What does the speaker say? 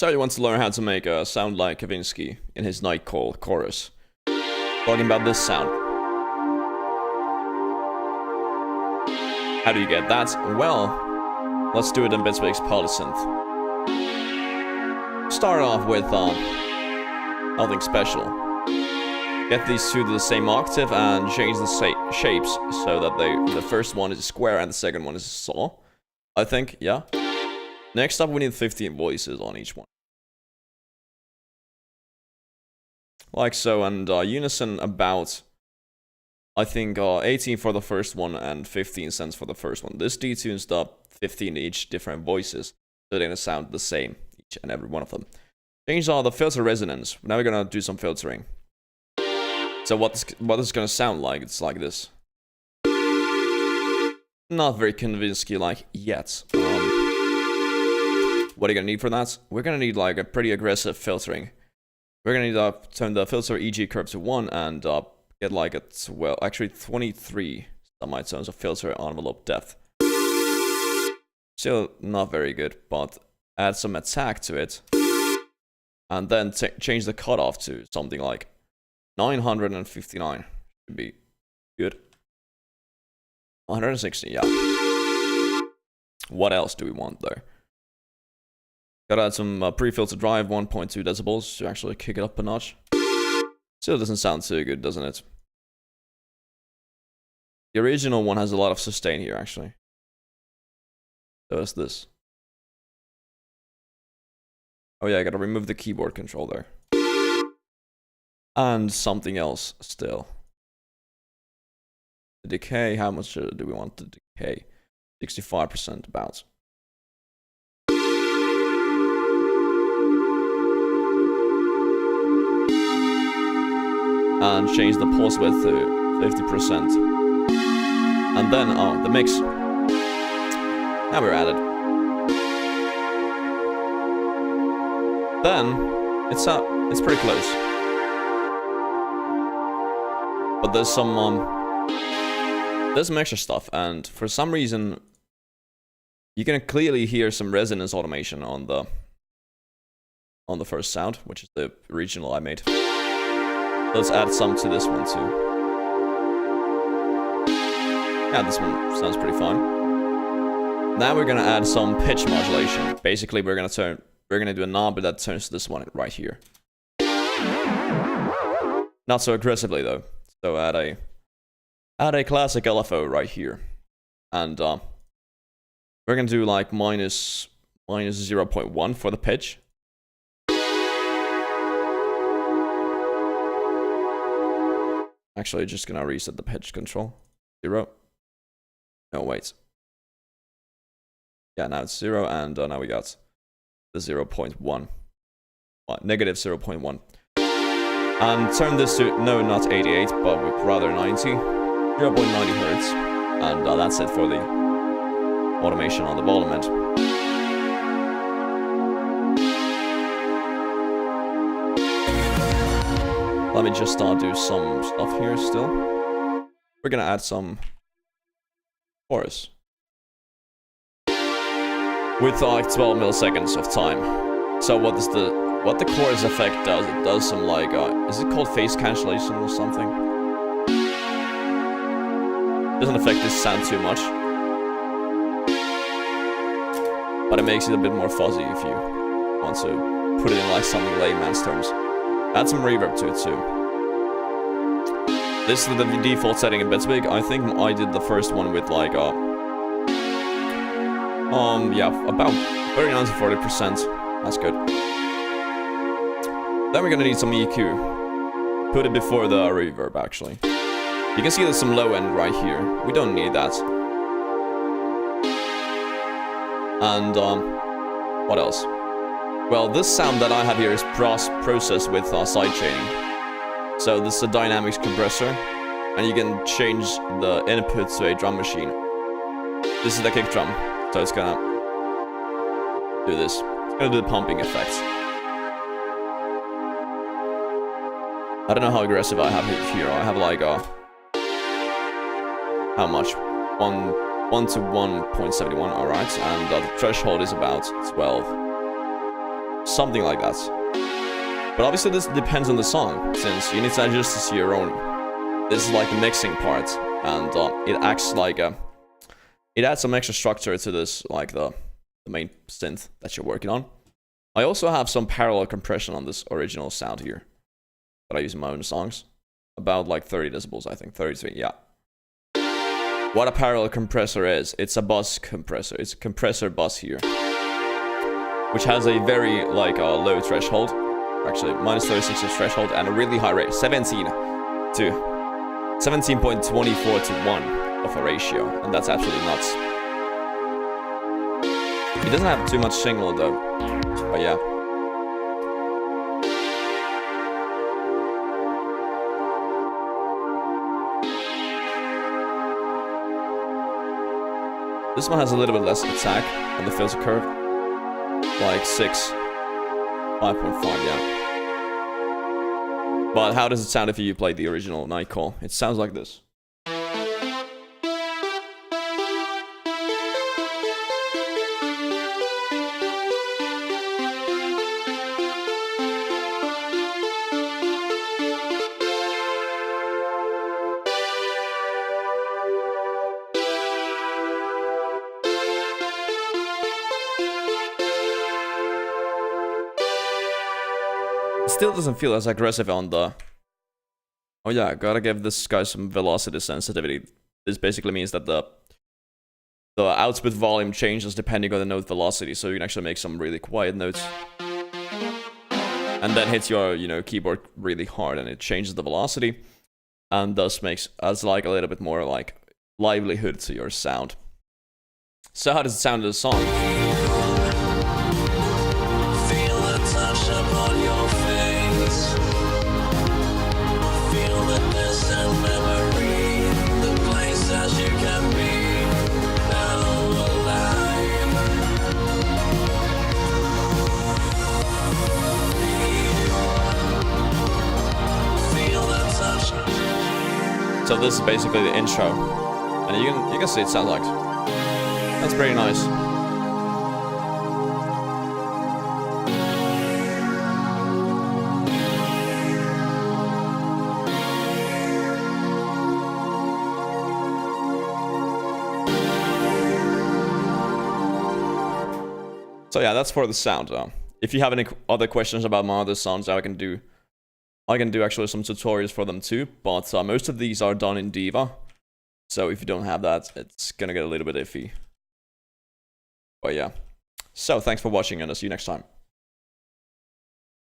So you want to learn how to make a sound like Kavinsky in his Night Call chorus. Talking about this sound. How do you get that? Well, let's do it in Bitwig's Polysynth. Start off with nothing special. Get these two to the same octave and change the shapes so that the first one is a square and the second one is a saw. I think, yeah. Next up, we need 15 voices on each one. Like so, and unison about, I think, 18 for the first one and 15 cents for the first one. This detunes the 15 each different voices, so they're gonna sound the same, each and every one of them. Change the filter resonance. Now we're gonna do some filtering. So what is gonna sound like? It's like this. Not very Kavinsky-like yet. What are you gonna need for that? We're gonna need like a pretty aggressive filtering. We're gonna need to turn the filter EG curve to 1 and get like a, well, actually 23 semitones of filter envelope depth. Still not very good, but add some attack to it. And then change the cutoff to something like 959. Should be good. 160, yeah. What else do we want there? Gotta add some pre-filter drive, 1.2 decibels to actually kick it up a notch. Still doesn't sound too good, doesn't it? The original one has a lot of sustain here, actually. So is this. Oh yeah, I gotta remove the keyboard control there. And something else still. The decay, how much do we want the decay? 65% about. And change the pulse width to 50%. And then, oh, the mix. Now we're at it. Then, it's pretty close. But there's some extra stuff, and for some reason, you can clearly hear some resonance automation on the first sound, which is the original I made. Let's add some to this one too. Yeah, this one sounds pretty fine. Now we're gonna add some pitch modulation. Basically, we're gonna do a knob that turns this one right here. Not so aggressively though. So add a classic LFO right here, and we're gonna do like minus 0.1 for the pitch. Actually, just gonna reset the pitch control. 0. No, wait. Yeah, now it's 0, and now we got the 0.1. Negative 0.1. And turn this to, no, not 88, but rather 90. 0.90 hertz. And that's it for the automation on the volume end. Let me just do some stuff here still. We're gonna add some chorus. With like 12 milliseconds of time. So what the chorus effect does, it does some like, is it called phase cancellation or something? Doesn't affect this sound too much. But it makes it a bit more fuzzy if you want to put it in like something layman's terms. Add some reverb to it too. This is the default setting in Bitwig. I think I did the first one with like, yeah, about 39 to 40%. That's good. Then we're gonna need some EQ. Put it before the reverb, actually. You can see there's some low end right here. We don't need that. And, what else? Well, this sound that I have here is processed with sidechaining. So this is a dynamics compressor, and you can change the input to a drum machine. This is the kick drum, so it's gonna do this. It's gonna do the pumping effects. I don't know how aggressive I have it here. I have like how much? 1 to 1.71, alright, and the threshold is about 12. something like that. But obviously this depends on the song, since you need to adjust this to your own. This is like the mixing part, and it acts like a... It adds some extra structure to this, like the main synth that you're working on. I also have some parallel compression on this original sound here that I use in my own songs. About like 30 decibels, I think. 33, yeah. What a parallel compressor is, it's a bus compressor. It's a compressor bus here, which has a very like low threshold. Actually, minus 36 is threshold, and a really high rate, 17.24 to 1 of a ratio, and that's absolutely nuts. It doesn't have too much signal though, but yeah. This one has a little bit less attack on the filter curve, like 5.5, yeah. But how does it sound if you play the original Night Call? It sounds like this. Still doesn't feel as aggressive on the... Oh yeah, gotta give this guy some velocity sensitivity. This basically means that the output volume changes depending on the note velocity, so you can actually make some really quiet notes. And then hits your, you know, keyboard really hard, and it changes the velocity, and thus makes us like a little bit more like livelihood to your sound. So how does it sound in the song? So this is basically the intro, and you can see it sounds like. That's pretty nice. So yeah, that's for the sound. If you have any other questions about my other sounds, I can do actually some tutorials for them too, but most of these are done in Diva, so if you don't have that, it's gonna get a little bit iffy. But yeah, so thanks for watching, and I'll see you next time.